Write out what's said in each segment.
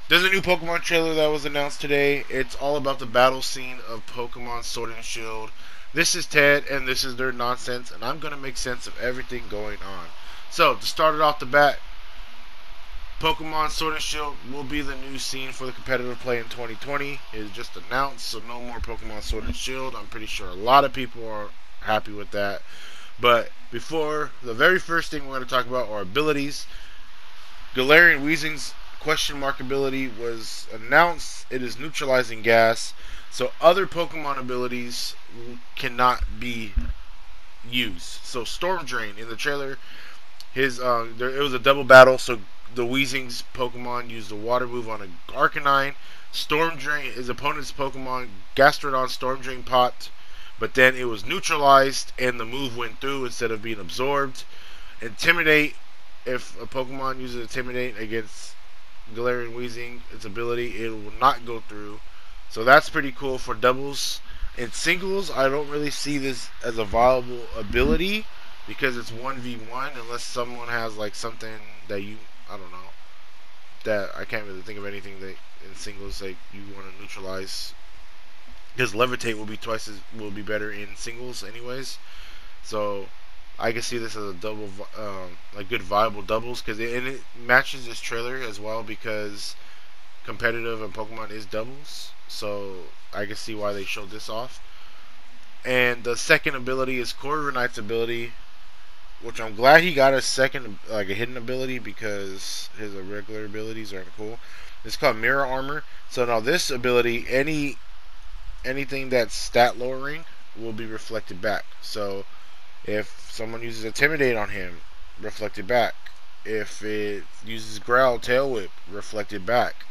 There's a new Pokemon trailer that was announced today. It's all about the battle scene of Pokemon Sword and Shield. This is Ted, and this is their nonsense, and I'm going to make sense of everything going on. So, to start it off the bat, Pokemon Sword and Shield will be the new scene for the competitive play in 2020. It is just announced, so no more Pokemon Sword and Shield. I'm pretty sure a lot of people are happy with that. But before, the very first thing we're going to talk about are abilities. Galarian Weezing's question mark ability was announced. It is neutralizing gas, so other Pokemon abilities cannot be used. So Storm Drain in the trailer, it was a double battle. So the Weezing's Pokemon used the Water move on a Arcanine. Storm Drain, his opponent's Pokemon, Gastrodon Storm Drain popped, but then it was neutralized and the move went through instead of being absorbed. Intimidate, if a Pokemon uses Intimidate against Galarian Weezing, its ability, it will not go through. So that's pretty cool for doubles. In singles, I don't really see this as a viable ability because it's 1v1 unless someone has like something that I don't know, that I can't really think of anything that in singles like you want to neutralize, because Levitate will be better in singles anyways. So I can see this as a a good viable doubles, because it matches this trailer as well because competitive and Pokemon is doubles. So I can see why they showed this off. And the second ability is Corviknight's ability, which I'm glad he got a second, like a hidden ability, because his regular abilities aren't cool. It's called Mirror Armor. So now this ability, anything that's stat lowering will be reflected back. So if someone uses Intimidate on him, reflected back. If it uses Growl, Tail Whip, reflected back.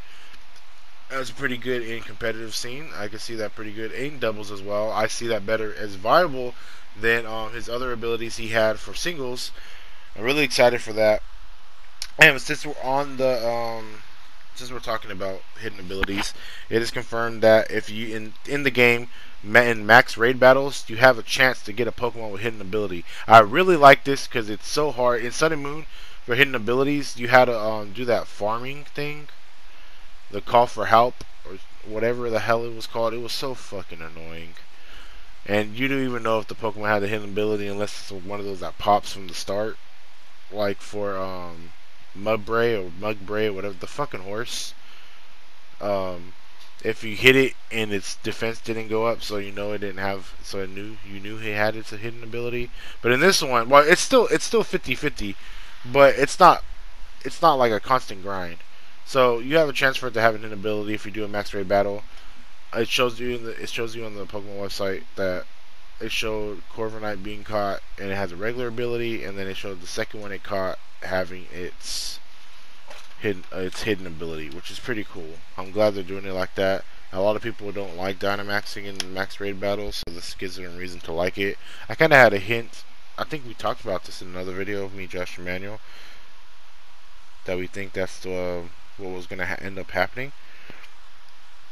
That's pretty good in competitive scene. I can see that pretty good in doubles as well. I see that better as viable than his other abilities he had for singles. I'm really excited for that. And since we're talking about hidden abilities, it is confirmed that if you in the game in max raid battles, you have a chance to get a Pokemon with hidden ability. I really like this because it's so hard in Sun and Moon. For hidden abilities, you had to do that farming thing, the call for help or whatever the hell it was called. It was so fucking annoying. And you don't even know if the Pokemon had a hidden ability unless it's one of those that pops from the start, like for Mugray or whatever, the fucking horse. Um, if you hit it and its defense didn't go up, so you know it didn't have, so it knew you knew he had its hidden ability. But in this one, well, it's still 50-50, but it's not like a constant grind. So you have a chance for it to have an hidden ability if you do a max raid battle. It shows you on the Pokemon website that it showed Corviknight being caught and it has a regular ability, and then it showed the second one it caught having its hidden ability, which is pretty cool. I'm glad they're doing it like that. A lot of people don't like Dynamaxing in max raid battles, so this gives them a reason to like it. I kind of had a hint. I think we talked about this in another video of me, Josh Emanuel, that we think that's what was going to end up happening.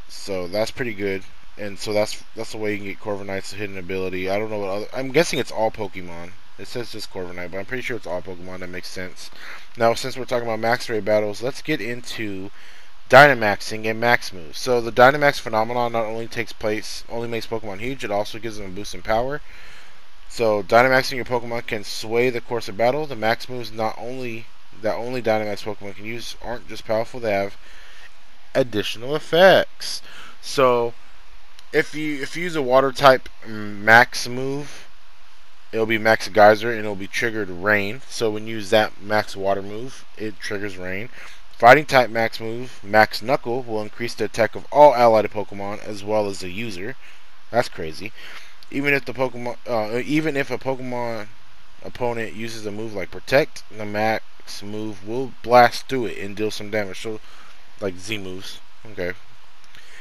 So that's pretty good. And so that's the way you can get Corviknight's hidden ability. I don't know what other. I'm guessing it's all Pokemon. It says just Corviknight, but I'm pretty sure it's all Pokemon. That makes sense. Now, since we're talking about max raid battles, let's get into Dynamaxing and max moves. So the Dynamax phenomenon not only only makes Pokemon huge, it also gives them a boost in power. So Dynamaxing your Pokemon can sway the course of battle. The max moves not only that only Dynamax Pokemon can use aren't just powerful; they have additional effects. So if you use a water type max move, it'll be Max Geyser and it'll be triggered rain. So when you use that max water move, it triggers rain. Fighting type max move, Max Knuckle, will increase the attack of all allied Pokemon as well as the user. That's crazy. Even if a Pokemon opponent uses a move like Protect, the max move will blast through it and deal some damage. So like Z moves. Okay.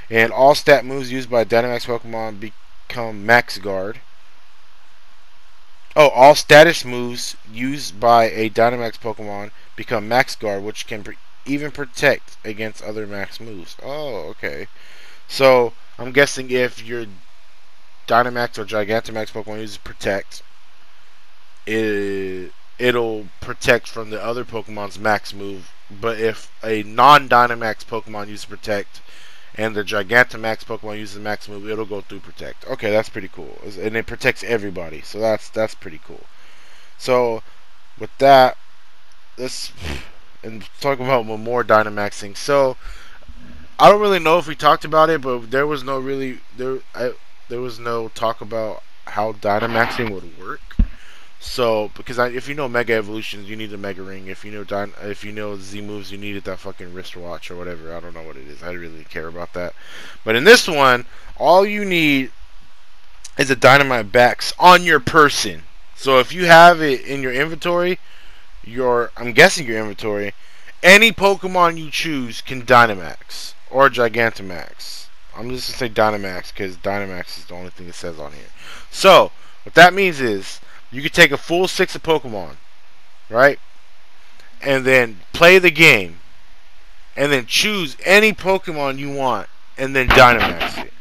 And all stat moves used by Dynamax Pokemon become Max Guard. Oh, all status moves used by a Dynamax Pokemon become Max Guard, which can even protect against other Max moves. Oh, okay. So, I'm guessing if your Dynamax or Gigantamax Pokemon uses Protect, it'll protect from the other Pokemon's Max move but if a non-Dynamax Pokemon uses Protect and the Gigantamax Pokemon uses Max Move, it'll go through Protect. Okay, that's pretty cool, and it protects everybody, so that's pretty cool. So with that, let's and talk about more Dynamaxing. So I don't really know if we talked about it, but there was no really there was no talk about how Dynamaxing would work. So because if you know Mega Evolutions, you need a Mega Ring. If you know if you know Z moves, you needed that fucking wristwatch or whatever. I don't know what it is. I don't really care about that. But in this one, all you need is a Dynamite Bax on your person. So if you have it in your inventory, I'm guessing your inventory, any Pokemon you choose can Dynamax or Gigantamax. I'm just gonna say Dynamax because Dynamax is the only thing it says on here. So what that means is you could take a full 6 of Pokemon, right, and then play the game, and then choose any Pokemon you want, and then Dynamax it.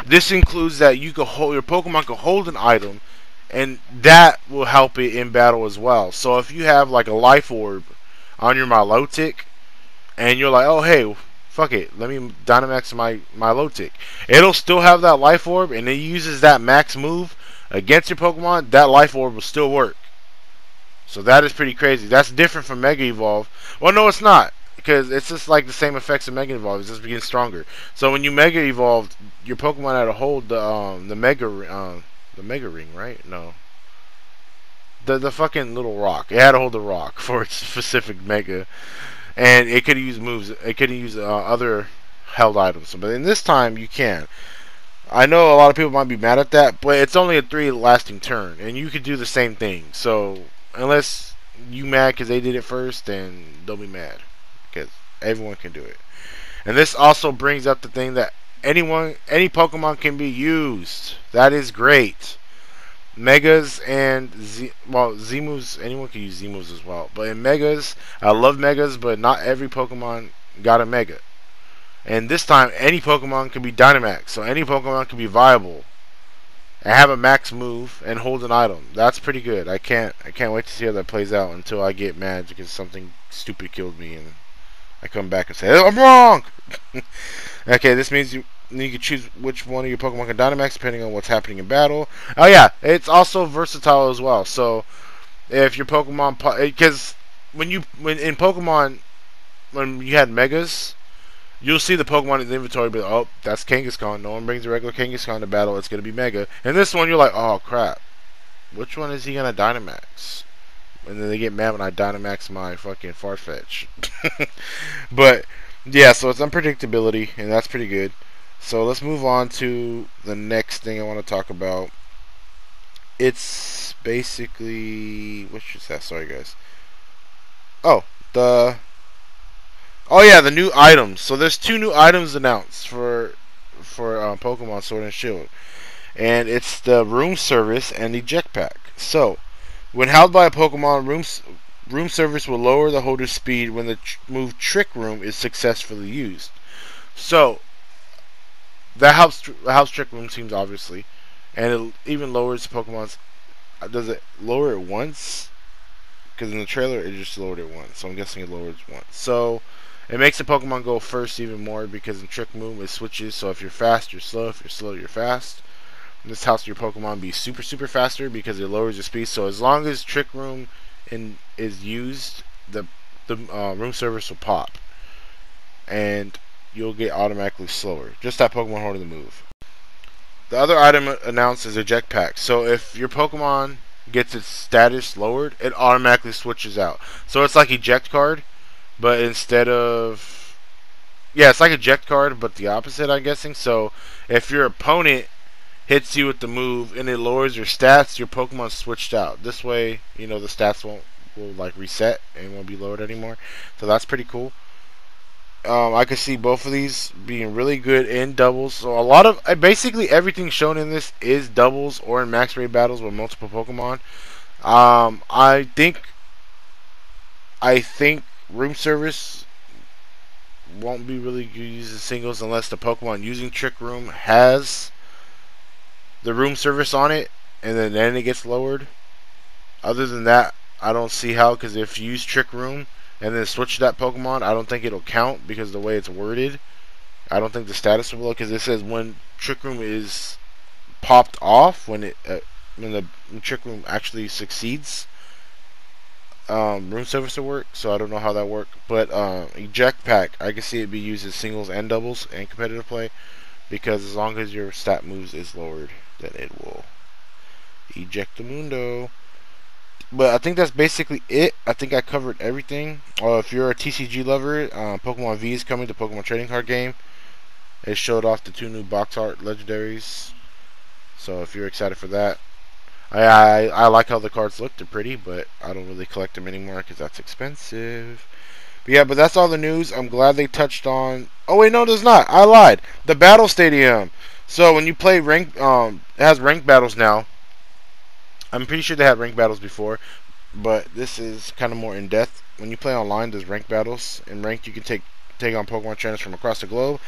This includes that you can hold your Pokemon can hold an item, and that will help it in battle as well. So if you have like a Life Orb on your Milotic, and you're like, oh hey, fuck it, let me Dynamax my Milotic, it'll still have that Life Orb, and it uses that Max move against your Pokemon. That Life Orb will still work. So that is pretty crazy. That's different from Mega Evolve. Well, no, it's not, because it's just like the same effects of Mega Evolve. It's just getting stronger. So when you Mega Evolved, your Pokemon had to hold the Mega Ring, right? No, the fucking little rock. It had to hold the rock for its specific Mega, and it could use moves. It could use other held items. But in this time, you can. I know a lot of people might be mad at that, but it's only a 3 lasting turn, and you could do the same thing. So unless you mad because they did it first, then don't be mad, because everyone can do it. And this also brings up the thing that any Pokemon can be used. That is great. Megas and Z moves, anyone can use Z moves as well. But in Megas, I love Megas, but not every Pokemon got a Mega. And this time, any Pokemon can be Dynamax, so any Pokemon can be viable and have a max move and hold an item. That's pretty good. I can't wait to see how that plays out until I get mad because something stupid killed me and I come back and say, oh, I'm wrong. Okay, this means you can choose which one of your Pokemon can Dynamax depending on what's happening in battle. Oh yeah, it's also versatile as well. So if your Pokemon, because when in Pokemon, when you had Megas, you'll see the Pokemon in the inventory, but oh, that's Kangaskhan. No one brings a regular Kangaskhan to battle. It's going to be Mega. And this one, you're like, oh crap, which one is he going to Dynamax? And then they get mad when I Dynamax my fucking Farfetch. But yeah, so it's unpredictability, and that's pretty good. So let's move on to the next thing I want to talk about. It's basically, what's that? Sorry guys. Oh, the new items. So there's 2 new items announced for Pokemon Sword and Shield, and it's the Room Service and the Jetpack. So when held by a Pokemon, Room Service will lower the holder's speed when the move Trick Room is successfully used. So that helps Trick Room teams, obviously, and it even lowers Pokemon's. Does it lower it once? Because in the trailer it just lowered it once, so I'm guessing it lowers once. So it makes the Pokemon go first even more, because in Trick Room it switches. So if you're fast, you're slow. If you're slow, you're fast. This helps your Pokemon be super faster because it lowers your speed. So as long as Trick Room is used, the Room Service will pop, and you'll get automatically slower. Just that Pokemon holding the move. The other item announced is a Jetpack. So if your Pokemon gets its status lowered, it automatically switches out. So it's like Eject Card, but instead of, yeah, it's like Eject Card, but the opposite, I'm guessing. So if your opponent hits you with the move and it lowers your stats, your Pokemon switched out. This way, the stats will like reset and won't be lowered anymore. So that's pretty cool. I could see both of these being really good in doubles. So a lot of basically everything shown in this is doubles or in max raid battles with multiple Pokemon. I think Room Service won't be really used as singles unless the Pokemon using Trick Room has the Room Service on it, and then it gets lowered. Other than that, I don't see how, because if you use Trick Room, and then switch that Pokemon, I don't think it'll count because of the way it's worded. I don't think the status will look, because it says when Trick Room is popped off, when the Trick Room actually succeeds, room service will work. So I don't know how that works. But eject pack, I can see it be used as singles and doubles and competitive play, because as long as your stat moves is lowered, then it will eject the mundo. But I think that's basically it. I think I covered everything. If you're a TCG lover, Pokemon V is coming to Pokemon Trading Card Game. It showed off the 2 new box art legendaries. So if you're excited for that, I like how the cards look. They're pretty, but I don't really collect them anymore because that's expensive. But yeah, but that's all the news. I'm glad they touched on. Oh wait, no, there's not. I lied. The Battle Stadium. So when you play rank, it has ranked battles now. I'm pretty sure they had ranked battles before, but this is kind of more in depth. When you play online, there's ranked battles. In ranked, you can take on Pokemon trainers from across the globe.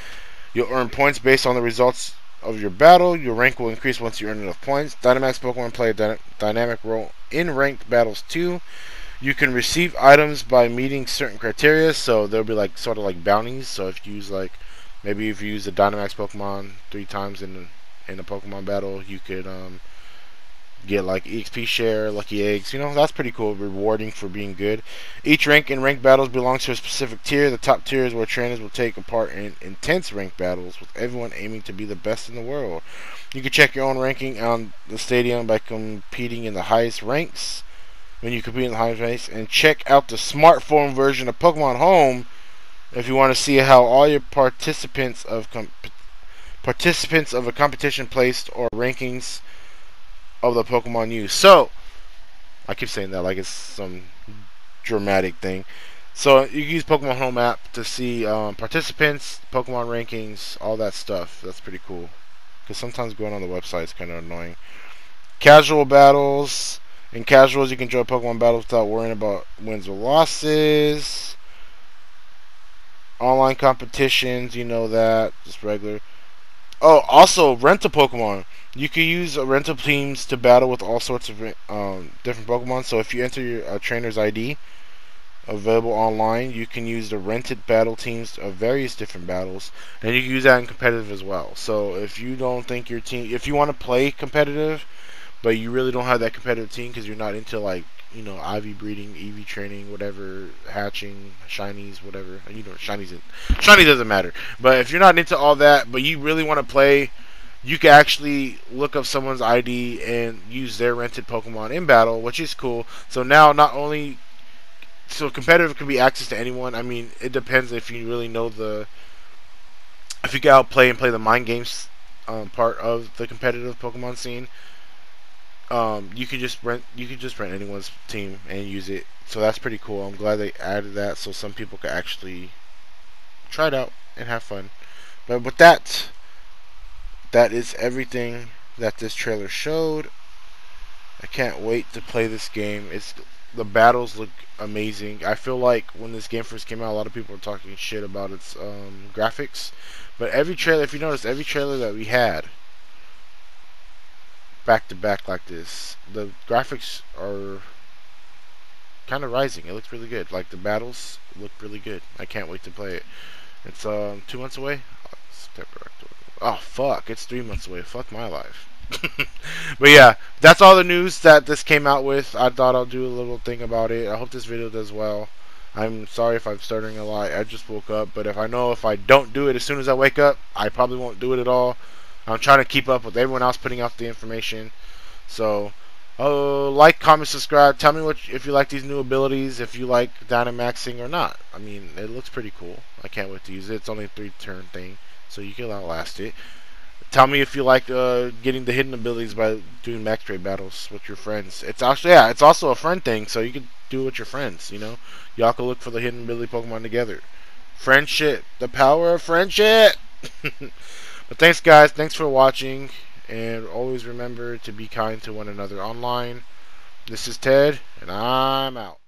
You'll earn points based on the results of your battle. Your rank will increase once you earn enough points. Dynamax Pokemon play a dynamic role in ranked battles too. You can receive items by meeting certain criteria, so there'll be like sort of like bounties. So if you use maybe if you use a Dynamax Pokemon 3 times in a Pokemon battle, you could get like EXP share, lucky eggs. That's pretty cool, rewarding for being good. Each rank in ranked battles belongs to a specific tier. The top tier is where trainers will take part in intense ranked battles, with everyone aiming to be the best in the world. You can check your own ranking on the stadium by competing in the highest ranks. When you compete in the highest ranks, and check out the smartphone version of Pokemon Home if you want to see how all your participants of a competition placed or rankings of the Pokemon used. So I keep saying that like it's some dramatic thing. So you can use Pokemon Home app to see participants, Pokemon rankings, all that stuff. That's pretty cool. Because sometimes going on the website is kind of annoying. Casual battles. In casuals, you can join Pokemon battles without worrying about wins or losses. Online competitions, you know that. Just regular. Oh, also, rental Pokemon. You can use rental teams to battle with all sorts of different Pokemon. So if you enter your trainer's ID available online, you can use the rented battle teams of various different battles, and you can use that in competitive as well. So if you don't think your team, if you want to play competitive, but you really don't have that competitive team because you're not into IV breeding, EV training, whatever, hatching, shinies, whatever. And shiny doesn't matter. But if you're not into all that, but you really want to play, you can actually look up someone's ID and use their rented Pokemon in battle, which is cool. So now so competitive can be access to anyone. I mean, it depends if you really know if you can outplay and play the mind games part of the competitive Pokemon scene. You could just rent anyone's team and use it. So that's pretty cool. I'm glad they added that so some people could actually try it out and have fun. But with that is everything that this trailer showed. I can't wait to play this game. The battles look amazing. I feel like when this game first came out, a lot of people were talking shit about its graphics. But every trailer, if you notice, every trailer that we had back to back like this, the graphics are kind of rising. It looks really good. Like the battles look really good. I can't wait to play it. It's 2 months away. Oh fuck! It's 3 months away. Fuck my life. But yeah, that's all the news that this came out with. I thought I'll do a little thing about it. I hope this video does well. I'm sorry if I'm stuttering a lot. I just woke up, but if I don't do it as soon as I wake up, I probably won't do it at all. I'm trying to keep up with everyone else putting out the information. So, like, comment, subscribe. Tell me if you like these new abilities, if you like Dynamaxing or not. I mean, it looks pretty cool. I can't wait to use it. It's only a 3-turn thing, so you can outlast it. Tell me if you like getting the hidden abilities by doing max trade battles with your friends. It's also a friend thing, so you can do it with your friends. Y'all can look for the hidden ability Pokemon together. Friendship, the power of friendship. But thanks, guys. Thanks for watching. And always remember to be kind to one another online. This is Ted, and I'm out.